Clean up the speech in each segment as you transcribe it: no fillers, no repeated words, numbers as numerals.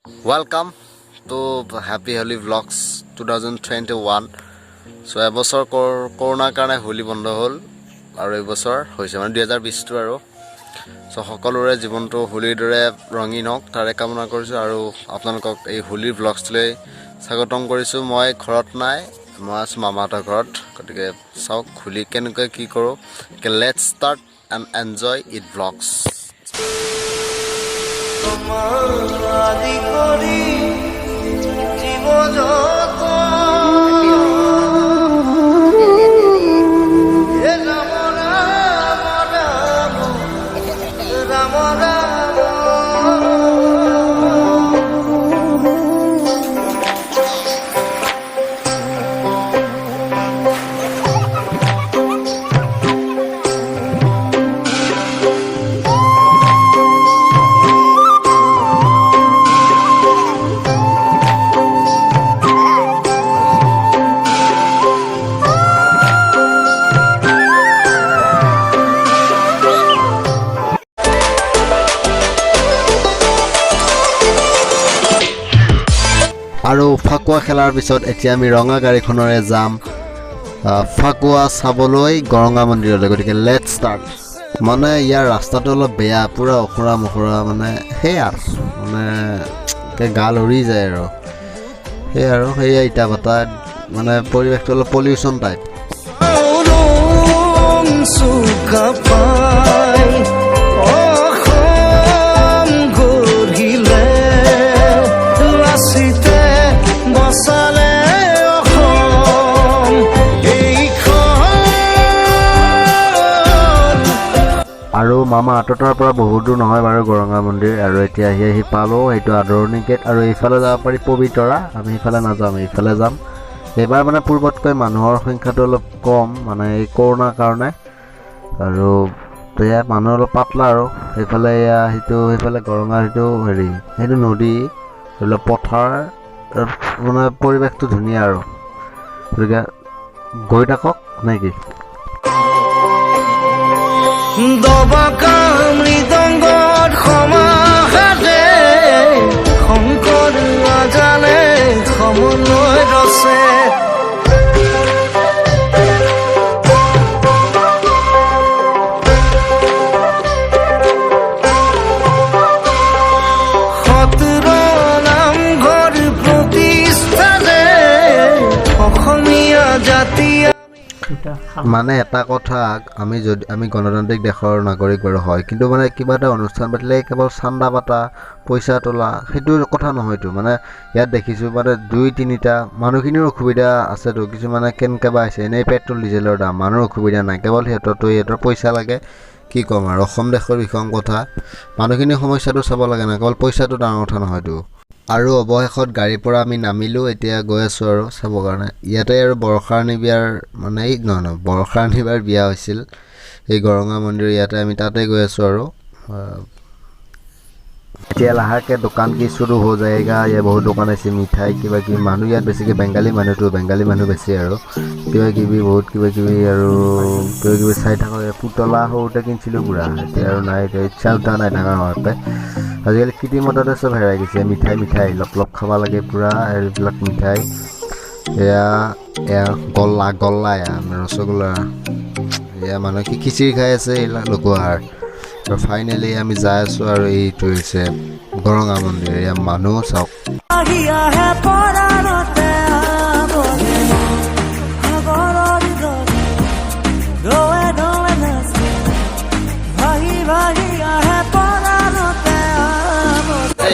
Welcome to Happy Holi Vlogs 2021. So এবছৰ কৰোনাৰ কাৰণে হোলী বন্ধ হ'ল আৰু এবছৰ হৈছে মানে 2020 আৰু সো সকলোৰে জীৱনটো হোলীৰ দৰে ৰঙীন হওক তাৰে কামনা কৰিছো আৰু আপোনালোকক এই হোলীৰ ভ্লগছলৈ স্বাগতম কৰিছো মই ঘৰত নাই মই আছো মামাহঁতৰ ঘৰত গতিকে চাওক হোলী কেনেকৈ কি কৰো let's start and enjoy it vlogs আদি কৰি জীৱ জগত হে ৰাম ৰাম ৰাম ৰাম আৰু ফাকুৱা খেলাৰ পিছত এতিয়া আমি ৰঙা গাড়ীখনৰে যাম ফাকুৱা চাবলৈ গৰঙা মন্দিৰলৈ গতিকে লেটস ষ্টাৰ্ট মানে ইয়াৰ ৰাস্তাটো অলপ বেয়া পুৰা অখৰা মখৰা মানে সেয়া মানে গা লৰি যায় আৰু সেয়া ইটা ভাটা মানে পৰিৱেশটো অলপ পলিউশ্যন টাইপ আৰু মামা আঁতৰ পৰা বহুত দূৰ নহয় বাৰু গৰঙা মন্দিৰ আৰু এতিয়া আহি পালোঁ এইটো আদৰণি গেট আৰু এইফালে যাব পাৰি পবিতৰা আমি এইফালে নাযাম এইফালে যাম এইবাৰ মানে পূৰ্বতকৈ মানুহৰ সংখ্যাটো অলপ কম মানে এই কৰোণাৰ কাৰণে আৰু এয়া মানুহ অলপ পাতলা আৰু এইফালে এয়া সেইফালে গৰঙাৰ সেইটো নদী ধৰি লওক পথাৰ মানে পৰিৱেশটো ধুনীয়া আৰু গতিকে গৈ থাকক নেকি দবাকা মৃদংগত সমাহাতে শংকৰ আজানে সমন্বয় ৰচে সতৰ নামঘৰ প্ৰতিষ্ঠাৰে অসমীয়া জাতীয় মানে এটা কথা আমি গণতান্ত্ৰিক দেশৰ নাগৰিক বাৰু হয় কিন্তু মানে কিবা এটা অনুষ্ঠান পাতিলে কেৱল চান্দা পাতা পইচা তোলা সেইটো কথা নহয়তো মানে ইয়াত দেখিছোঁ মানে 2-3টা মানুহখিনিৰ অসুবিধা আছেতো কিছুমানে কেনেকৈ বা আছে এনেই পেট্ৰল ডিজেলৰ দাম মানুহৰ অসুবিধা নাই কেৱল সিহঁতৰ পইচা লাগে কি ক'ম আৰু অসম দেশৰ বিষম কথা মানুহখিনিৰ সমস্যাটো চাব লাগে না কেৱল পইচাটো ডাঙৰ কথা নহয়তো আৰু অৱশেষত গাড়ীৰ পৰা আমি নামিলোঁ এতিয়া গৈ আছোঁ আৰু চাবৰ কাৰণে ইয়াতে আৰু বৰষাৰাণী বিয়াৰ মানে নহয় বৰষাৰাণী বিয়াৰ বিয়া হৈছিল এই গৰঙা মন্দিৰ ইয়াতে আমি তাতে গৈ আছোঁ আৰু এতিয়া লাহেকৈ দোকান কি শুৰু হৈ যায়গা ইয়াত বহুত দোকান আছে মিঠাই কিবা কিবি মানুহ ইয়াত বেছিকৈ বেংগালী মানুহ বেছি আৰু কিবা কিবি আৰু কিবা কিবি চাই থাকোঁ পুতলা সৰুতে কিনিছিলোঁ বুঢ়া এতিয়া আৰু নাই এতিয়া ইচ্ছা উঠা নাই ডাঙৰ হোৱাতে আজিকালি কৃত্ৰিমতাতে চব হেৰাই গৈছে মিঠাই লপ খাব লাগে পূৰা এইবিলাক মিঠাই এয়া গল্লা ৰসগোল্লা এয়া মানুহে খিচিৰি খাই আছে এইবিলাক লগোৱাৰ আৰু ফাইনেলি আমি যাই আছোঁ আৰু এইটো হৈছে গৰঙা মন্দিৰ এয়া মানুহ চাওক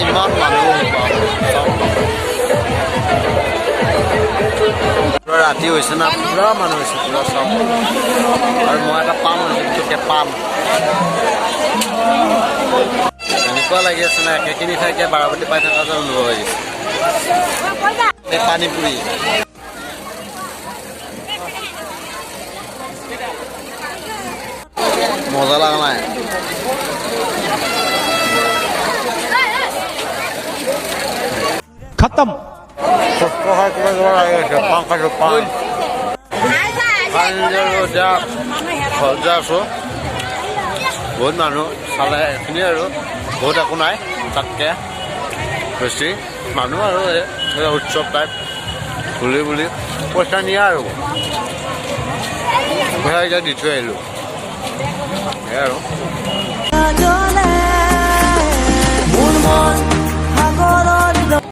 ইমান মানুহ ৰাতি হৈছে না পুৰা মানুহ হৈছে পুৰা চাওক আৰু মই এটা পাম পাম এনেকুৱা লাগি আছে না একেখিনি ঠাইতে বাৰাবতী পাই থকা যেন অনুভৱ হৈ গৈছে পানীপুৰি মজা লগা নাই खत्म বহুত মানুহ চালে এইখিনি আৰু বহুত একো নাই তাতকৈ বেছি মানুহ আৰু উৎসৱ টাইপ বুলি পইচা নিয়া আৰু পইচা এতিয়া দি থৈ আহিলোঁ সেয়াই আৰু